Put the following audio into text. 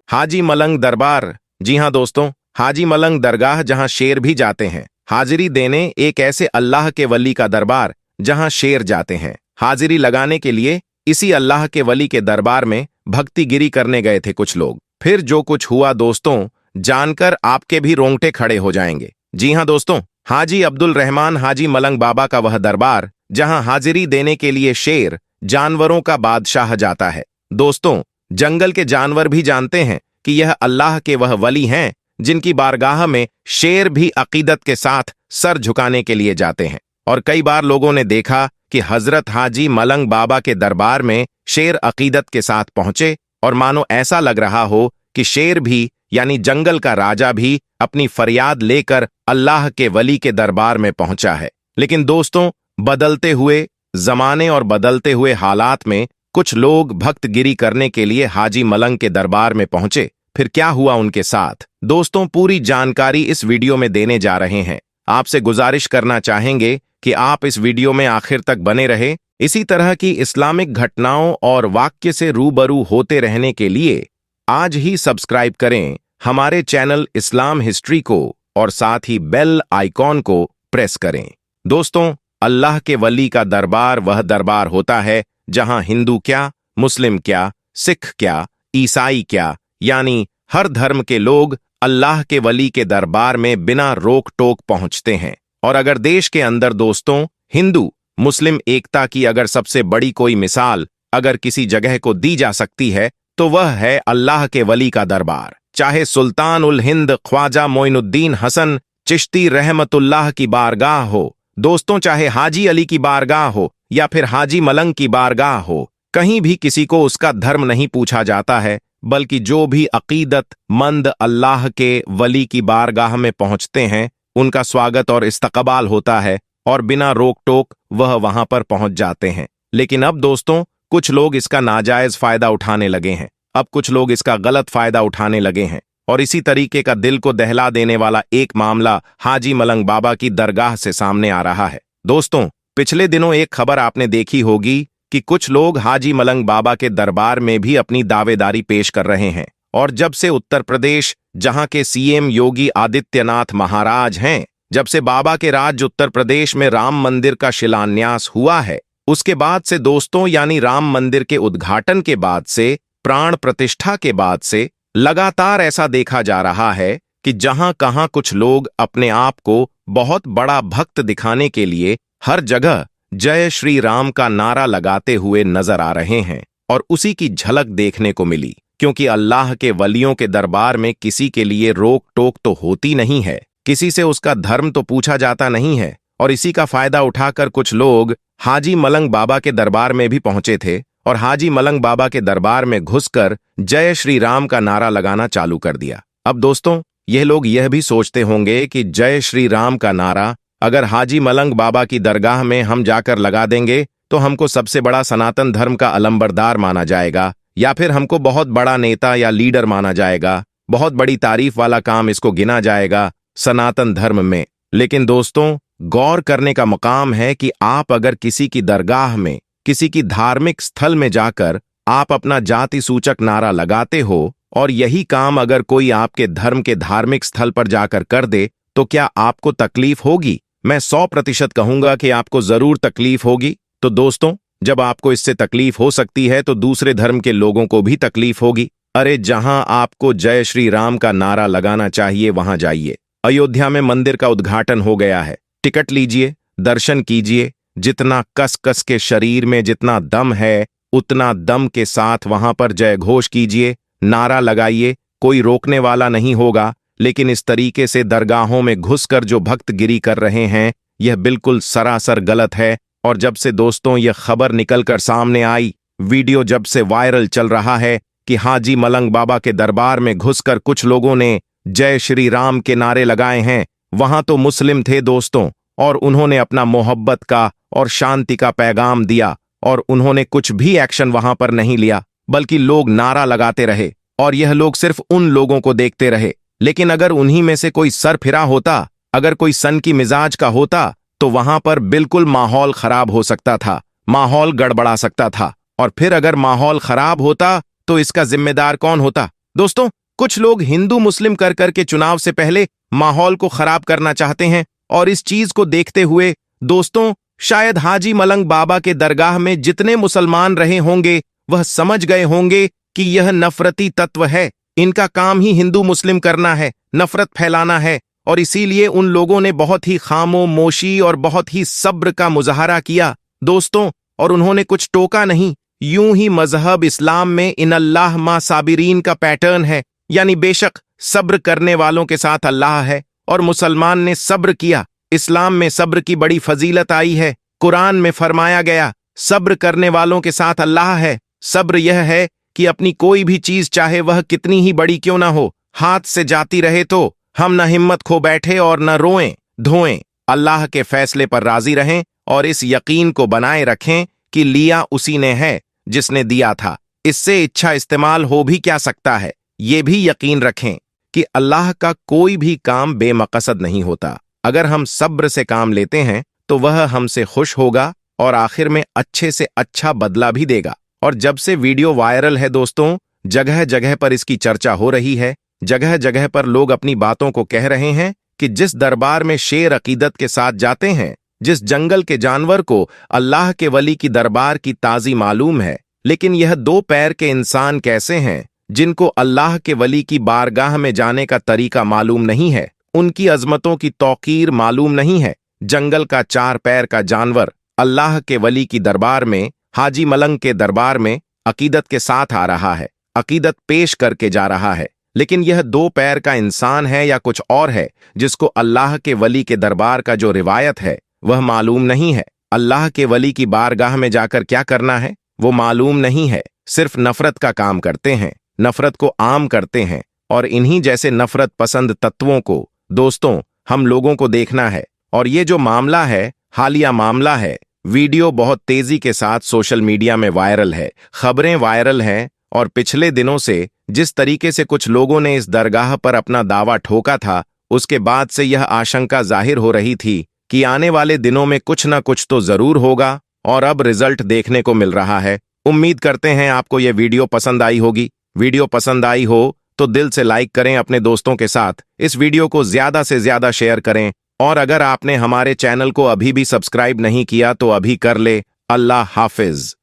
हाजी मलंग दरबार। जी हाँ दोस्तों, हाजी मलंग दरगाह जहां शेर भी जाते हैं हाजिरी देने, एक ऐसे अल्लाह के वली का दरबार जहां शेर जाते हैं हाजिरी लगाने के लिए। इसी अल्लाह के वली के दरबार में भक्तिगिरी करने गए थे कुछ लोग। फिर जो कुछ हुआ दोस्तों, जानकर आपके भी रोंगटे खड़े हो जाएंगे। जी हाँ दोस्तों, हाजी अब्दुल रहमान हाजी मलंग बाबा का वह दरबार जहां हाजिरी देने के लिए शेर, जानवरों का बादशाह जाता है। दोस्तों, जंगल के जानवर भी जानते हैं कि यह अल्लाह के वह वली हैं जिनकी बारगाह में शेर भी अकीदत के साथ सर झुकाने के लिए जाते हैं। और कई बार लोगों ने देखा कि हजरत हाजी मलंग बाबा के दरबार में शेर अकीदत के साथ पहुंचे और मानो ऐसा लग रहा हो कि शेर भी यानी जंगल का राजा भी अपनी फरियाद लेकर अल्लाह के वली के दरबार में पहुंचा है। लेकिन दोस्तों, बदलते हुए जमाने और बदलते हुए हालात में कुछ लोग भक्तगिरी करने के लिए हाजी मलंग के दरबार में पहुंचे। फिर क्या हुआ उनके साथ दोस्तों, पूरी जानकारी इस वीडियो में देने जा रहे हैं। आपसे गुजारिश करना चाहेंगे कि आप इस वीडियो में आखिर तक बने रहे। इसी तरह की इस्लामिक घटनाओं और वाक्य से रूबरू होते रहने के लिए आज ही सब्सक्राइब करें हमारे चैनल इस्लाम हिस्ट्री को और साथ ही बेल आइकॉन को प्रेस करें। दोस्तों, अल्लाह के वली का दरबार वह दरबार होता है जहां हिंदू क्या, मुस्लिम क्या, सिख क्या, ईसाई क्या, यानी हर धर्म के लोग अल्लाह के वली के दरबार में बिना रोक टोक पहुंचते हैं। और अगर देश के अंदर दोस्तों हिंदू मुस्लिम एकता की अगर सबसे बड़ी कोई मिसाल अगर किसी जगह को दी जा सकती है तो वह है अल्लाह के वली का दरबार। चाहे सुल्तान उल हिंद ख्वाजा मोइनुद्दीन हसन चिश्ती रहमतुल्लाह की बारगाह हो दोस्तों, चाहे हाजी अली की बारगाह हो या फिर हाजी मलंग की बारगाह हो, कहीं भी किसी को उसका धर्म नहीं पूछा जाता है, बल्कि जो भी अकीदत मंद अल्लाह के वली की बारगाह में पहुंचते हैं उनका स्वागत और इस्तकबाल होता है और बिना रोक टोक वह वहां पर पहुंच जाते हैं। लेकिन अब दोस्तों, कुछ लोग इसका नाजायज फायदा उठाने लगे हैं। अब कुछ लोग इसका गलत फायदा उठाने लगे हैं और इसी तरीके का दिल को दहला देने वाला एक मामला हाजी मलंग बाबा की दरगाह से सामने आ रहा है। दोस्तों, पिछले दिनों एक खबर आपने देखी होगी कि कुछ लोग हाजी मलंग बाबा के दरबार में भी अपनी दावेदारी पेश कर रहे हैं। और जब से उत्तर प्रदेश जहां के सीएम योगी आदित्यनाथ महाराज हैं, जब से बाबा के राज्य उत्तर प्रदेश में राम मंदिर का शिलान्यास हुआ है, उसके बाद से दोस्तों यानी राम मंदिर के उद्घाटन के बाद से, प्राण प्रतिष्ठा के बाद से लगातार ऐसा देखा जा रहा है कि जहां कहां कुछ लोग अपने आप को बहुत बड़ा भक्त दिखाने के लिए हर जगह जय श्री राम का नारा लगाते हुए नजर आ रहे हैं। और उसी की झलक देखने को मिली, क्योंकि अल्लाह के वलियों के दरबार में किसी के लिए रोक टोक तो होती नहीं है, किसी से उसका धर्म तो पूछा जाता नहीं है। और इसी का फायदा उठाकर कुछ लोग हाजी मलंग बाबा के दरबार में भी पहुंचे थे और हाजी मलंग बाबा के दरबार में घुसकर जय श्री राम का नारा लगाना चालू कर दिया। अब दोस्तों, यह लोग यह भी सोचते होंगे कि जय श्री राम का नारा अगर हाजी मलंग बाबा की दरगाह में हम जाकर लगा देंगे तो हमको सबसे बड़ा सनातन धर्म का अलंबरदार माना जाएगा, या फिर हमको बहुत बड़ा नेता या लीडर माना जाएगा, बहुत बड़ी तारीफ वाला काम इसको गिना जाएगा सनातन धर्म में। लेकिन दोस्तों, गौर करने का मकाम है कि आप अगर किसी की दरगाह में, किसी की धार्मिक स्थल में जाकर आप अपना जाति सूचक नारा लगाते हो और यही काम अगर कोई आपके धर्म के धार्मिक स्थल पर जाकर कर दे तो क्या आपको तकलीफ होगी? मैं 100% कहूंगा कि आपको जरूर तकलीफ होगी। तो दोस्तों, जब आपको इससे तकलीफ हो सकती है तो दूसरे धर्म के लोगों को भी तकलीफ होगी। अरे, जहां आपको जय श्री राम का नारा लगाना चाहिए वहां जाइए। अयोध्या में मंदिर का उद्घाटन हो गया है, टिकट लीजिए, दर्शन कीजिए। जितना कस कस के शरीर में जितना दम है उतना दम के साथ वहां पर जय घोष कीजिए, नारा लगाइए, कोई रोकने वाला नहीं होगा। लेकिन इस तरीके से दरगाहों में घुसकर जो भक्तगिरी कर रहे हैं यह बिल्कुल सरासर गलत है। और जब से दोस्तों यह खबर निकलकर सामने आई, वीडियो जब से वायरल चल रहा है कि हाजी मलंग बाबा के दरबार में घुसकर कुछ लोगों ने जय श्री राम के नारे लगाए हैं, वहां तो मुस्लिम थे दोस्तों और उन्होंने अपना मोहब्बत का और शांति का पैगाम दिया और उन्होंने कुछ भी एक्शन वहां पर नहीं लिया, बल्कि लोग नारा लगाते रहे और यह लोग सिर्फ उन लोगों को देखते रहे। लेकिन अगर उन्हीं में से कोई सर फिरा होता, अगर कोई सन की मिजाज का होता तो वहां पर बिल्कुल माहौल खराब हो सकता था, माहौल गड़बड़ा सकता था। और फिर अगर माहौल खराब होता तो इसका जिम्मेदार कौन होता? दोस्तों, कुछ लोग हिंदू मुस्लिम कर करके चुनाव से पहले माहौल को खराब करना चाहते हैं और इस चीज को देखते हुए दोस्तों शायद हाजी मलंग बाबा के दरगाह में जितने मुसलमान रहे होंगे वह समझ गए होंगे कि यह नफरती तत्व है। इनका काम ही हिंदू मुस्लिम करना है, नफरत फैलाना है, और इसीलिए उन लोगों ने बहुत ही खामोशी और बहुत ही सब्र का मुजाहरा किया दोस्तों, और उन्होंने कुछ टोका नहीं। यूं ही मजहब इस्लाम में इन अल्लाह मा साबिरीन का पैटर्न है, यानी बेशक सब्र करने वालों के साथ अल्लाह है, और मुसलमान ने सब्र किया। इस्लाम में सब्र की बड़ी फजीलत आई है। कुरान में फरमाया गया सब्र करने वालों के साथ अल्लाह है। सब्र यह है कि अपनी कोई भी चीज चाहे वह कितनी ही बड़ी क्यों ना हो, हाथ से जाती रहे तो हम न हिम्मत खो बैठे और न रोएं धोएं, अल्लाह के फैसले पर राजी रहें और इस यकीन को बनाए रखें कि लिया उसी ने है जिसने दिया था। इससे इच्छा इस्तेमाल हो भी क्या सकता है। ये भी यकीन रखें कि अल्लाह का कोई भी काम बेमकसद नहीं होता। अगर हम सब्र से काम लेते हैं तो वह हमसे खुश होगा और आखिर में अच्छे से अच्छा बदला भी देगा। और जब से वीडियो वायरल है दोस्तों, जगह जगह पर इसकी चर्चा हो रही है। जगह जगह पर लोग अपनी बातों को कह रहे हैं कि जिस दरबार में शेर अकीदत के साथ जाते हैं, जिस जंगल के जानवर को अल्लाह के वली की दरबार की ताजी मालूम है, लेकिन यह 2 पैर के इंसान कैसे हैं जिनको अल्लाह के वली की बारगाह में जाने का तरीका मालूम नहीं है, उनकी अजमतों की तौकीर मालूम नहीं है। जंगल का 4 पैर का जानवर अल्लाह के वली की दरबार में, हाजी मलंग के दरबार में अकीदत के साथ आ रहा है, अकीदत पेश करके जा रहा है, लेकिन यह 2 पैर का इंसान है या कुछ और है जिसको अल्लाह के वली के दरबार का जो रिवायत है वह मालूम नहीं है। अल्लाह के वली की बारगाह में जाकर क्या करना है वो मालूम नहीं है। सिर्फ नफरत का काम करते हैं, नफरत को आम करते हैं, और इन्हीं जैसे नफरत पसंद तत्वों को दोस्तों हम लोगों को देखना है। और ये जो मामला है, हालिया मामला है, वीडियो बहुत तेजी के साथ सोशल मीडिया में वायरल है, खबरें वायरल हैं, और पिछले दिनों से जिस तरीके से कुछ लोगों ने इस दरगाह पर अपना दावा ठोका था, उसके बाद से यह आशंका जाहिर हो रही थी कि आने वाले दिनों में कुछ ना कुछ तो जरूर होगा, और अब रिजल्ट देखने को मिल रहा है। उम्मीद करते हैं आपको यह वीडियो पसंद आई होगी। वीडियो पसंद आई हो तो दिल से लाइक करें, अपने दोस्तों के साथ इस वीडियो को ज्यादा से ज्यादा शेयर करें, और अगर आपने हमारे चैनल को अभी भी सब्सक्राइब नहीं किया तो अभी कर ले। अल्लाह हाफिज।